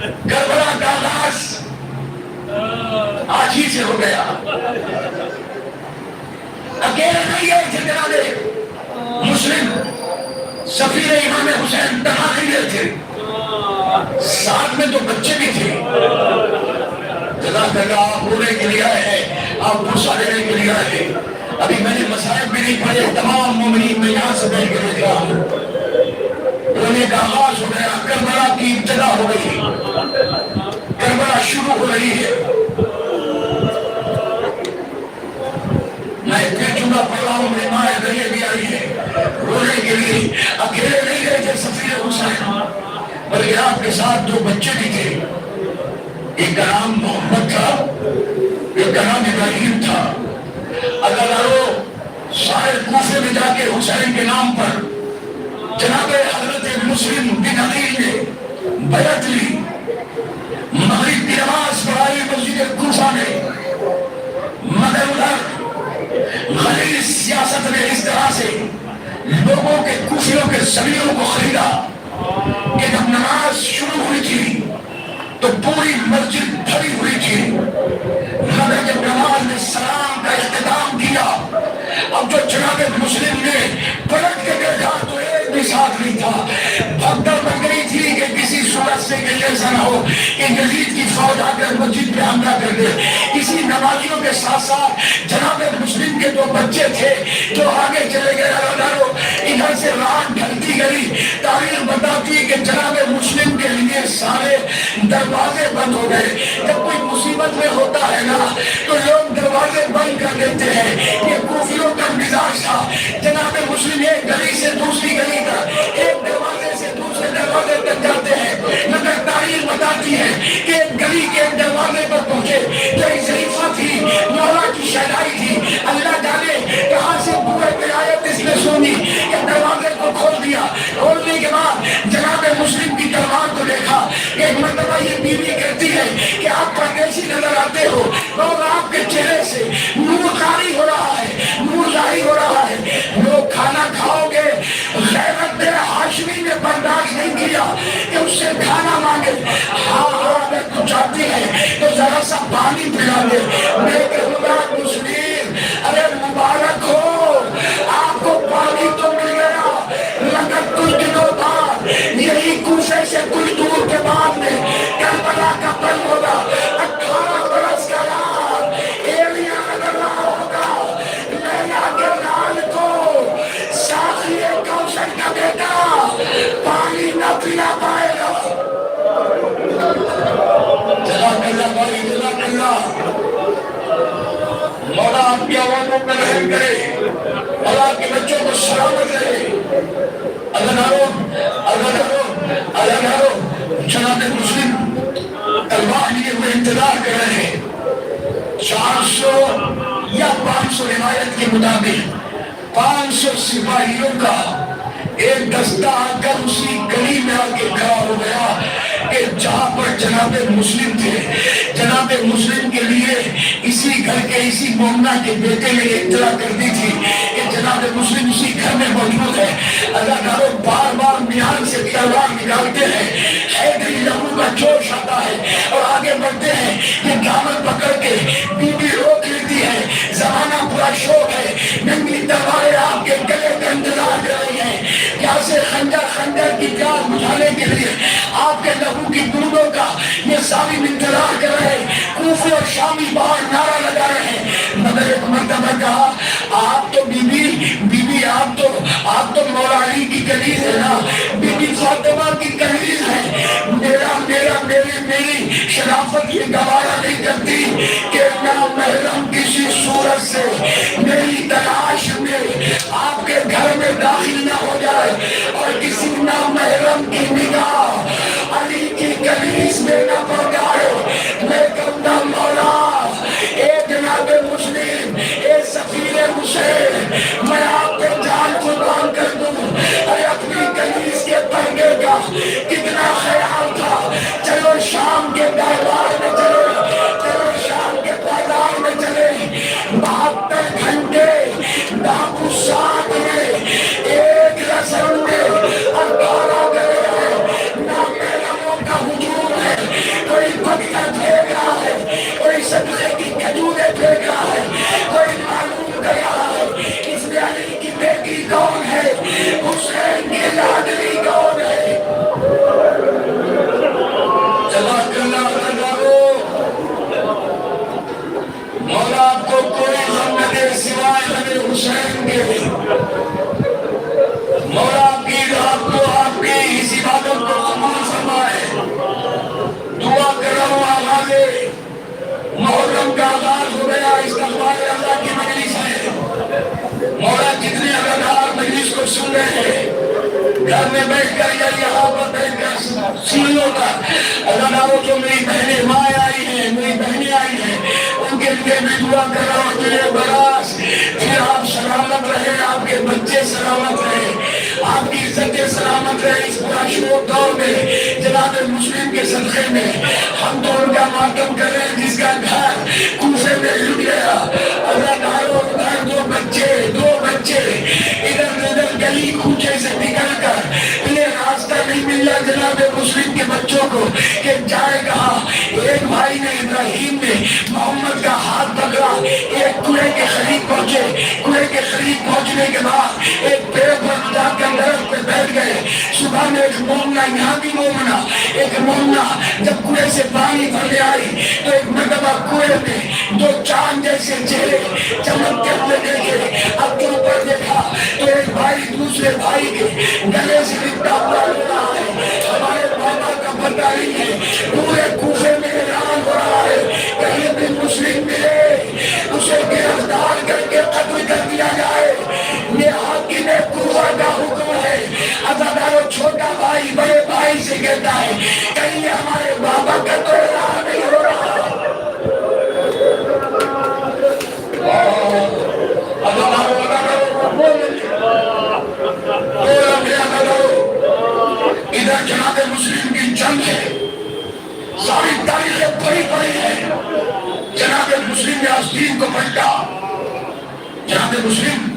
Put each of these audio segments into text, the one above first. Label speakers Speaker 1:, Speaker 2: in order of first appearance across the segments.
Speaker 1: کربلا کا آغاز آج ہی سے ہو گیا. اکیلے نہیں گئے تھے جناب مسلم سفیر امام حسین، تنہا نہیں گئے تھے، ساتھ میں تو بچے بھی تھے. جزاک اللہ، آپ ہونے کے لیے آئے ہیں، آپ غصہ لینے کے لیے آئے ہیں. ابھی میں نے مسائل بھی نہیں پڑھے، تمام مومنین میں یہاں سے بیٹھ کے دیکھ رہا ہوں. رونے کا آغاز ہو گیا، کربلا کی ابتدا ہو گئی، کربلا شروع ہو رہی ہے. میں پھر جملہ پڑھ رہا ہوں، میری ماں ادھر بھی آئی ہے رونے کے لیے. اکیلے نہیں گئے تھے سفیر حسین، بلکہ آپ کے ساتھ دو بچے بھی تھے. ایک کا نام محمد تھا، ایک کا نام ابراہیم تھا. اگر سارے کوفے میں جا کے حسین کے نام پر جناب حضرت مسلم بن عقیل نے بیعت لی، مغرب کی نماز پڑھائی مسجد کوفہ میں. مگر ادھر غلیظ سیاست نے اس طرح سے لوگوں کے کوفیوں کے زمینوں کو خریدا کہ جب نماز شروع ہوئی تھی تو پوری مسجد بھری ہوئی تھی، مگر جب نماز نے سلام کا اختتام کیا، اب جو جناب مسلم نے پلٹ کے دیکھا تو ایک بھی ساتھ نہیں تھا. بھگدڑ بن گئی تھی کہ کسی صورت سے کہ ایسا نہ ہو کہ یزید کی فوج آ کر مسجد پہ حملہ کر دے. اسی نمازیوں کے ساتھ ساتھ جناب مسلم کے دو بچے تھے جو آگے چلے گئے. ادھر سے رات ڈھلتی گئی، تاریخ بتاتی کہ جناب مسلم کے لیے سارے دروازے بند ہو گئے. جب کوئی مصیبت میں ہوتا ہے نا تو لوگ دروازے بند کر دیتے ہیں. یہ کوفیوں کا مزاج تھا. جناب مسلم ایک گلی سے دوسری گلی تک، ایک دروازے سے دوسرے دروازے تک جاتے ہیں، مگر تاریخ بتاتی ہے کہ ایک گلی کے ایک دروازے پر پہنچے جو ایک ضعیفہ تھی، مولا کی شہنائی تھی. اللہ جانے کہاں سے پورے ولایت اس نے سنی کہ دروازے کو کھول دیا. کھولنے کے بعد جناب مسلم کی تلوار کو دیکھا. ایک مرتبہ یہ بیوی کہتی ہے کہ آپ پردیسی نظر آتے ہو اور آپ کے چہرے سے نور جاری ہو رہا ہے، نور جاری ہو رہا ہے. لوگ کھانا کھاؤ گے، غیرت ہاشمی نے برداشت نہیں کیا کہ اس سے کھانا مانگے. ہاں اگر تو چاہتی ہے تو ذرا سا پانی پلا دے. میں کہوں گا مسلم ارے مبارک ہو، آپ کو پانی تو مل گیا، مگر کچھ دنوں بعد یہی کوفے سے کچھ دور کے بعد میں کربلا کا پل ہوگا. 18 برس کا رات ایلیا نظر رہا ہوگا، لیلا کے لال کو ساقی کوثر کا بیٹا پانی نہ پلا پائے گا. جزاک اللہ بھائی، جزاک اللہ. مولا آپ کی عواموں پر رحم کرے، اللہ کے بچوں کو سلامت رہے. جناب مسلم تلوار لیے ہوئے انتظار کر رہے ہیں. 400 یا 500 روایت کے مطابق 500 سپاہیوں کا ایک دستہ آ کر اسی گلی میں آ کے کھڑا ہو گیا کہ جہاں پر جناب مسلم تھے. جناب مسلم کے لیے اسی گھر کے اسی مومنہ کے بیٹے نے اطلاع کر دی تھی کہ جناب مسلم اسی گھر میں موجود ہے. اللہ تعالیٰ بار بار میان سے تلوار نکالتے ہیں، حیدری لہو کا جوش آتا ہے اور آگے بڑھتے ہیں. یہ دامن پکڑ کے بیوی روک لیتی ہے. زمانہ پورا شوق ہے، ننگی تلواریں آپ کے گلے کا انتظار کر رہی ہیں. سے خنجر کی پیاس بجھانے کے لیے آپ کے لہو کی بوندوں کا یہ ظالم انتظار کر رہے ہیں. کوفے اور شامی باہر نعرہ لگا رہے ہیں. مگر ایک مرتبہ کہا آپ تو بی بی آپ تو مولا علی کی کنیز ہے نا، بی بی فاطمہ کی کنیز ہے. میری شرافت یہ گوارا نہیں کرتی کہ نامحرم کسی صورت سے میری تلاش میں آپ کے گھر میں داخل نہ ہو جائے اور کسی نامحرم کی نگاہ علی کی کنیز میں نہ پڑ جائے. میں کہوں گا مولا اے جناب مسلم، اے سفیر حسین، میں آپ کے جان قربان کر دوں. ارے اپنی کنیز کے پردے کا کتنا خیال تھا. چلو شام کے دربار میں چلو شام کے بازار میں چلے. 72 گھنٹے ڈاکو ساتھ میں ایک رسم میں 18 گئے ہیں. نامحرموں کا ہجوم ہے، سن رہے ہیں گھر میں بیٹھ کر یا یہاں پر بیٹھ کر سنوں کا اللہ جو میری بہنیں ماں آئی ہیں میری بہنیں آئی ہیں ان کے لیے میں دعا کر رہا ہوں تیرے براس پھر آپ سلامت رہے آپ کے بچے سلامت رہے آپ کی عزتیں سلامت رہے اس پراشور دور میں جناب مسلم کے صدقے میں ہم تو ان کا ماتم کر رہے ہیں جس کا گھر کوفے میں لٹ گیا اللہ تعالیٰ ادھر دو بچے ادھر ادھر گلی کوچے سے نکل کر انہیں راستہ نہیں ملا جناب مسلم کے بچوں کو کہ جائے کہاں ایک بھائی نے ابراہیم نے محمد کا ہاتھ پکڑا ایک کنویں کے قریب پہنچے کنویں کے قریب پہنچنے کے بعد ایک پیڑ پر جا کر درخت پہ بیٹھ گئے صبح میں ایک مومنہ یہاں بھی مومنہ ایک مومنہ جب کنویں سے پانی بھرنے آئی تو ایک مرتبہ کنویں میں دو چاند جیسے چہرے چمکتے ہوئے دیکھے اب کے اوپر دیکھا تو ایک بھائی دوسرے بھائی کے گلے سے لپٹا ہوا لگ رہا ہے ہمارے بابا کا پتہ نہیں ہے پورے کوفے میں اعلان ہو رہا ہے کہیں بھی مسلم ملے اسے گرفتار کر کے قتل کر دیا جائے یہ حاکم کوفہ کا حکم ہے عزادارو چھوٹا بھائی بڑے بھائی سے کہتا ہے کہیں ہمارے بابا کا تو اعلان نہیں ہو رہا ادھر جناب مسلم کی جنگ ہے ساری تاریخیں بڑی بڑی ہے جناب مسلم نے آستین کو پلٹا جناب مسلم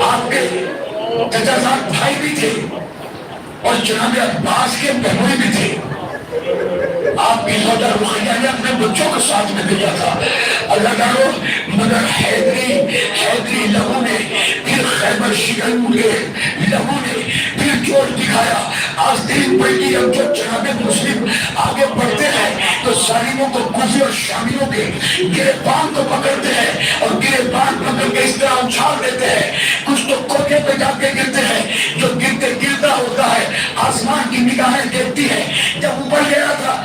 Speaker 1: آپ کے چچا صاحب بھائی بھی تھے اور جناب عباس کے بہنوئی بھی تھے آپ کی زوجہ رقیہ نے اپنے بچوں کو ساتھ میں بھیجا تھا اللہ تعالیٰ مگر حیدری لہو نے پھر خیبر شکن کے لہو نے پھر جوش دکھایا آستین پلٹی اب جو جناب مسلم آگے بڑھتے ہیں تو ظالموں کو کوفے اور شامیوں کے گریبان کو پکڑتے ہیں اور گریبان پکڑ کے اس طرح اچھال دیتے ہیں کچھ تو کوٹے پہ جا کے گرتے ہیں جو گرتا ہوتا ہے آسمان کی نگاہیں دیکھتی ہیں جب اوپر گیا تھا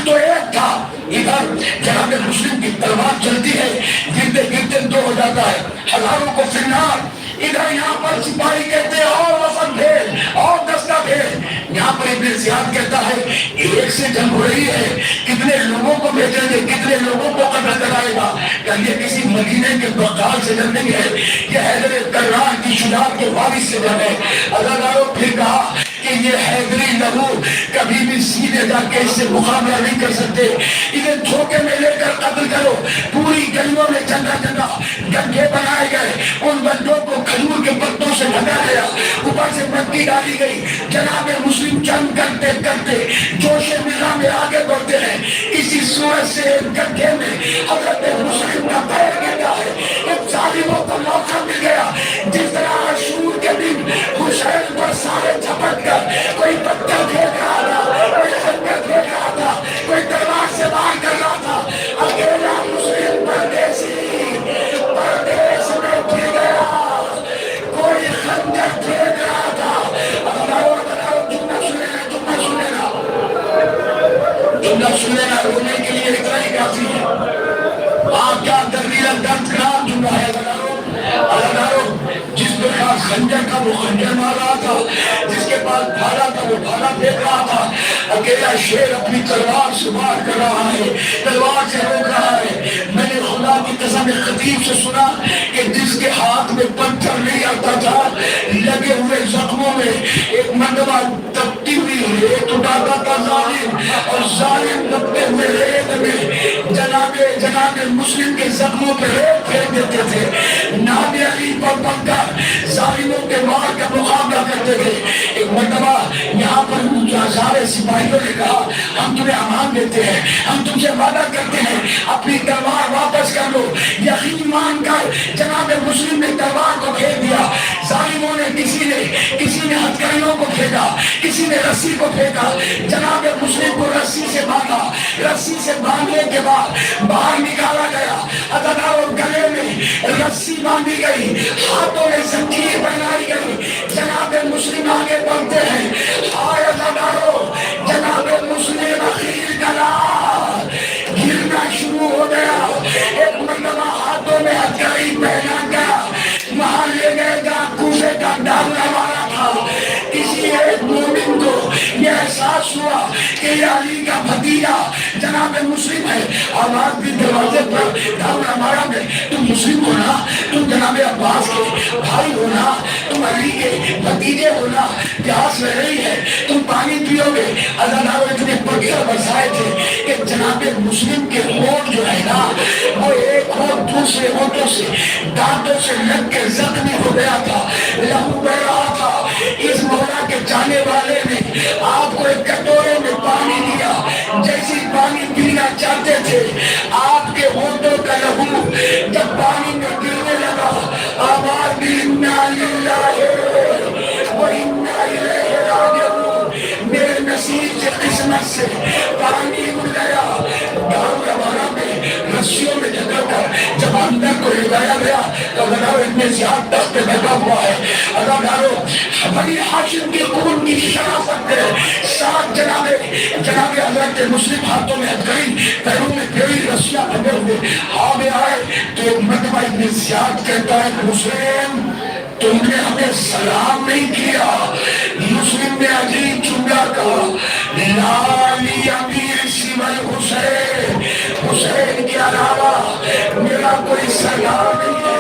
Speaker 1: تو ایک تھا ادھر جناب مسلم کی تلوار چلتی ہے گرتے گرتے دو ہو جاتا ہے ہزاروں کو فنار ادھر یہاں پر سپاہی کہتے ہیں اور وفد بھیج اور دستہ بھیج یہاں پر ابن زیاد کہتا ہے ایک سے جنگ ہو رہی ہے کتنے لوگوں کو بھیجیں گے کتنے لوگوں کو قتل کرائے گا کہ یہ کسی مدینے کے بغداد سے جنگ نہیں ہے یہ حیدر کرار کی شجاعت کے وارث سے جنگ ہے اللہ تعالیٰ پھر کہا کہ یہ حیدری لہو کبھی بھی سیدھے جا کے اس سے مقابلہ نہیں کر سکتے انہیں دھوکے میں لے کر قتل کرو پوری گلیوں میں جگہ جگہ گڈھے بنائے گئے ان بندوں کو کھجور کے پتوں سے ڈھکا گیا اوپر سے مٹی ڈالی گئی جناب مسلم جنگ کرتے کرتے جوش ملا میں آگے بڑھتے ہیں اسی صورت سے گڈھے میں حضرت مسلم کا پیر گرتا ہے ایک ظالموں کو موقع مل گیا جس طرح عاشور کے دن حسین پر سارے جھپٹ کر کوئی پتھر پھینک رہا تھا کوئی خنجر پھینک رہا تھا کوئی تلوار سے وار کر رہا تھا اکیلا مسلم پردیسی پردیس میں گر گیا کوئی خنجر پھینک رہا تھا جملہ سنے گا رونے کے لیے اتنا ہی کافی ہے آپ کیا تقریر درد خراب جملہ ہے جس پر خاص خنجر کا وہ خنجر مار رہا تھا جس کے پاس بھالا تھا وہ بھالا پھینک رہا تھا اکیلا شیر اپنی تلوار سے وار کر رہا ہے تلوار سے روک رہا ہے میں نے خدا کی قسم خطیب سے سنا کہ جس کے ہاتھ میں پتھر نہیں آتا تھا لگے ہوئے زخموں میں ایک مرتبہ تپتی ہوئی ریت اٹھاتا تھا ظالم اور ظالم تپتے ہوئے ریت میں جناب مسلم کے زخموں پہ ریت پھینک دیتے تھے نابی علی پر پڑ کر ظالموں کے وار کا مقابلہ کرتے تھے ایک مرتبہ یہاں پر سارے سپاہیوں نے کہا ہم تمہیں امان دیتے ہیں ہم تم سے وعدہ کرتے ہیں اپنی تلوار واپس کر لو یقین مان کر جناب مسلم نے تلوار کو پھینک دیا ظالموں نے کسی نے ہتھکڑیوں کو پھینکا کسی نے رسی کو پھینکا جناب مسلم کو رسی سے باندھا رسی سے باندھنے کے بعد باہر نکالا گیا ادھر گلے میں رسی باندھی گئی ہاتھوں میں زنجیر پہنائی گئی جناب مسلم آگے بڑھتے ہیں ہائے ادھارو جناب مسلم اخیر گلا گرنا شروع ہو گیا ایک مرتبہ ہاتھوں میں ہتھکڑی پہنا گیا وہاں لے گئے گا کوفے احساس ہوا کہ یہ علی کا بھتیجا جناب مسلم ہے. آواز بھی دروازے پر دھاؤنا مارا میں تم مسلم ہونا, تم جناب عباس کے بھائی ہونا, تم علی کے بھتیجے ہونا, پیاس لگ رہی ہے تم پانی پیو گے. اللہ اتنے پتھر برسائے تھے کہ جناب مسلم کے ہونٹ جو ہے نا وہ ایک ہونٹ دوسرے ہونٹوں سے دانتوں سے لگ کے زخمی ہو گیا تھا, لہو بہ رہا تھا. اس مولا کے جانے والے نے آپ کو ایک کٹورے میں پانی دیا, جیسی پانی پینا چاہتے تھے آپ کے ہونٹوں کا لہو جب پانی میں گرنے لگا آواز بھی انا للہ و انا الیہ راجعون, میرے نصیب سے قسمت سے پانی مل گیا. گاؤں روانہ میں رسیوں میں جگہ کر جب اندر کو لے جایا گیا تو لگاؤ اتنے زیادہ تخت پہ بیٹھا ہوا ہے. اللہ ڈالو بنی ہاشم کے خون کی شرافت ہے. ساتھ جناب حضرت مسلم ہاتھوں میں ہتھکڑی پیروں میں پیڑی رسیاں بندے ہوئے آگے آئے تو ایک مرتبہ ابن زیاد کہتا ہے حسین تم نے ہمیں سلام نہیں کیا. مسلم نے عجیب جملہ کہا لا لی امیر سوى الحسین, حسین کے علاوہ میرا کوئی سلام نہیں ہے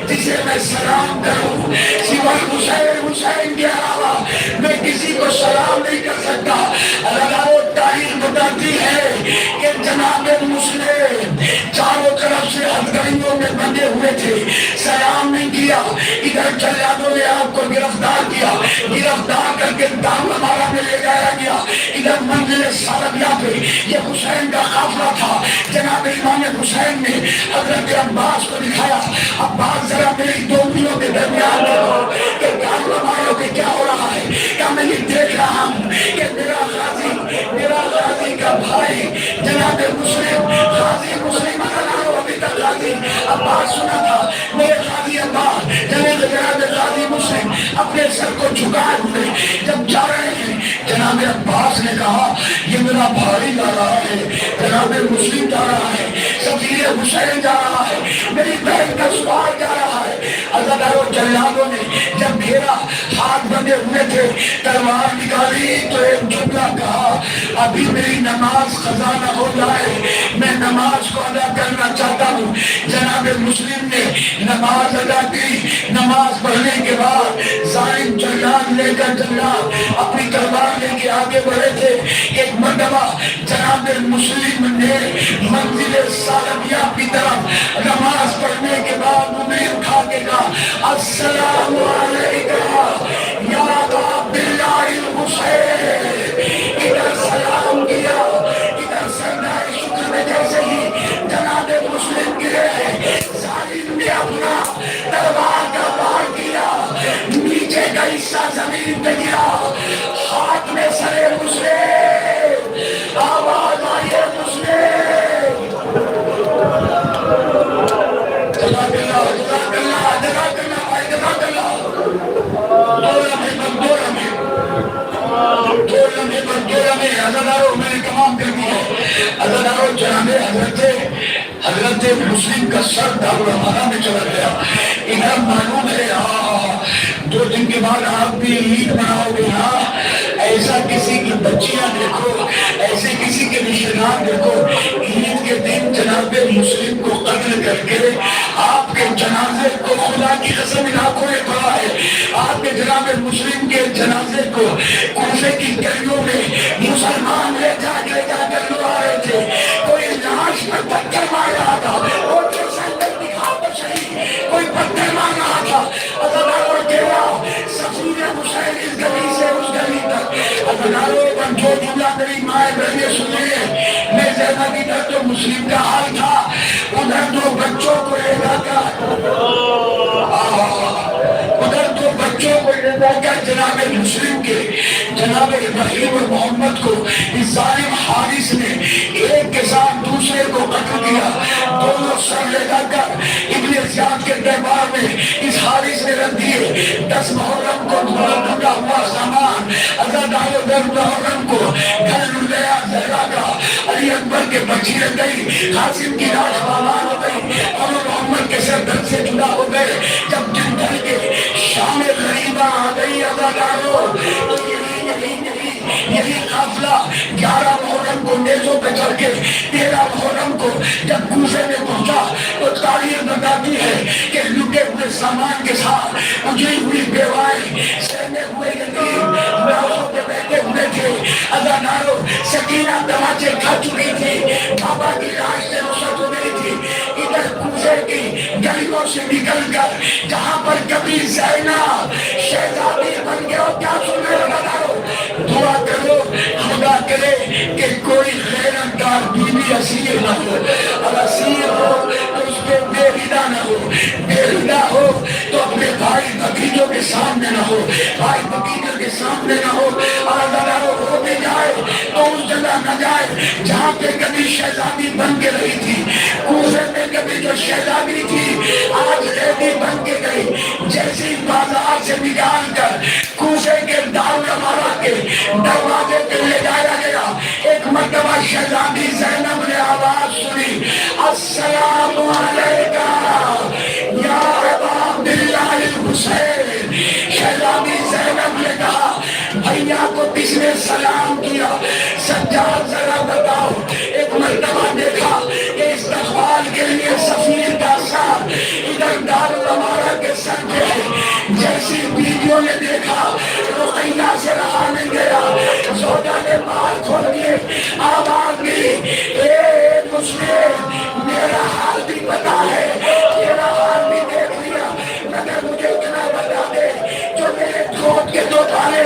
Speaker 1: جسے میں سلام کروں. سوى الحسین, حسین کے علاوہ میں کسی کو سلام نہیں کر سکتا. اللہ تاریخ بتاتی ہے کہ جناب مسلم چاروں طرف سے ہتھکڑیوں میں بندے ہوئے تھے, سلام نہیں کیا. ادھر جلادوں نے آپ کو گرفتار کیا, گرفتار کر کے دام ہمارا میں لے جایا گیا. ادھر منزل سالبیہ پہ یہ حسین کا قافلہ تھا. جناب امام حسین نے حضرت عباس کو دکھایا, عباس ذرا میری دو انگلیوں کے درمیان دیکھو کہ کارناموں کے کیا ہو رہا ہے. کیا میں یہ دیکھ رہا ہوں کہ میرا غازی کا بھائی جناب مسلم غازی مسلم ابھی تک غازی عباس سنا تھا, میرے غازی عباس جناب غازی مسلم اپنے سر کو جھکائے ہوئے جب جا رہے ہیں. جناب عباس نے کہا یہ میرا بھائی جا رہا ہے, جناب مسلم جا رہا ہے, سفیر حسین جا رہا ہے, میری بہن کا سوال جا رہا ہے. اللہ و جلادوں نے جب گھیرا ہاتھ بندے ہوئے تھے تلوار نکالی تو ایک جملہ کہا ابھی میری نماز قضا نہ ہو جائے, میں نماز کو ادا کرنا چاہتا ہوں. جناب مسلم نے نماز ادا کی. نماز پڑھنے کے بعد ظالم جلاد لے کر جلاد اپنی تلوار لے کے آگے بڑھے تھے. ایک مرتبہ جناب مسلم نے منزل سالبیہ کی طرف نماز پڑھنے کے بعد انہیں اٹھا کے کہا السلام علیکم یا عبد اللہ الحسین. ادھر سلام کیا, ادھر سردار شکر میں جیسے ہی جناب مسلم گرے ظالم نے اپنا تلوار کا وار کیا, نیچے کا حصہ زمین پہ گرا, ہاتھ میں سرے مسلم, آواز آئی ہے مسلم. جزاک اللہ, جزاک اللہ, جزاک اللہ بھائی, جزاک اللہ. دو لمحے عزاداروں میں نے تمام کر دیا. عزاداروں جناب حضرت مسلم کا سر دارالمانہ میں چلا گیا. ادھر معلوم ہے 2 دن کے بعد آپ بھی عید مناؤ گے. ایسا کسی کی بچیاں دیکھو, ایسے کسی کے رشتے دار دیکھو عید کے دن جناب مسلم کو قتل کر کے آپ کے جنازے کو خدا کی قسم آنکھوں نے پڑا ہے. آپ کے جناب مسلم کے جنازے کو کوفے کی گلیوں میں مسلمان لے جا کر لو آ رہے تھے. کوئی لاش پر پتھر مار رہا تھا, اور کوئی پتھر مار رہا تھا. سفیر حسین اس گلی سے اس گلی تک. جو جملہ میری مائیں بہنیں سنیے, میں زیادہ کی طرف تو مسلم کا حال تھا, ادھر 2 بچوں کو لے جا کر جناب مسلم کے جناب ابراہیم اور محمد کو اس ظالم حارث نے ایک کے ساتھ دوسرے کو قتل کیا. دونوں سر لے جا کر ابن زیاد کے دربار میں اس حارث نے رکھ دیے. 10 محرم کو ٹوٹا ہوا سامان عزادار 10 محرم کو گھر لیا زہرا کا علی اکبر کے بچی رہ گئی, قاسم کی لاش پامال ہو گئی, اور محمد کے سر درد سے جدا ہو گئے. جب دن ڈھل کے شام غریبہ آ گئی عزاداروں, یہی قافلہ 11 محرم کو نیزوں پہ چڑھ کے 13 محرم کو جب کوفے میں پہنچا تو تاریخ بتاتی ہے کہ لٹے ہوئے سامان کے ساتھ اجڑی ہوئی بیوائیں سہنے ہوئے یتیم ناؤں پہ بیٹھے ہوئے تھے، ادانارو سکینہ تماچے کھا چکی تھی، بابا کی لاش سے رخصت ہو گئی تھی۔ ادھر کوفے کی گلیوں سے نکل کر جہاں پر کبھی زینب شہزادی بن گئے ہو، کیا سن رہے ہو ادانارو؟ دعا کرو خدا کرے کہ کوئی خیرنگار بیوی اسیر نہ ہو، اور اسیر ہو تو اس پہ بے ردا نہ ہو، بے ردا ہو تو اپنے بھائی بھتیجوں کے سامنے نہ ہو، بھائی بھتیجوں کے سامنے نہ ہو، اور اگر وہ ہوتے جائے تو اس جگہ نہ جائے جہاں پہ کبھی شہزادی بن کے رہی تھی۔ کوفے میں کبھی جو شہزادی تھی آج قیدی بن کے گئی، جیسی بازار سے نکال کر کوفے کے دارالعمارہ کے دروازے پہ لے جایا گیا، ایک مرتبہ شہزادی زینب نے آواز سنی، السلام علیکہ یا ابا عبداللہ الحسین۔ شہزادی زینب نے کہا بھیا کو کس نے سلام کیا؟ سجاد ذرا بتاؤ۔ ایک مرتبہ دیکھا کہ استقبال کے لیے سفیر کا ساتھ ادھر دارالعمارہ کے سر پہ ہے، جیسی بیویوں نے دیکھا رقیہ سے رہا نہیں گیا، زوجہ نے بال کھول دیے، آواز دی اے مسلم میرا حال بھی پتا ہے، تیرا حال بھی دیکھ لیا، مگر مجھے اتنا بتا دے جو میرے دھوت کے دو تالے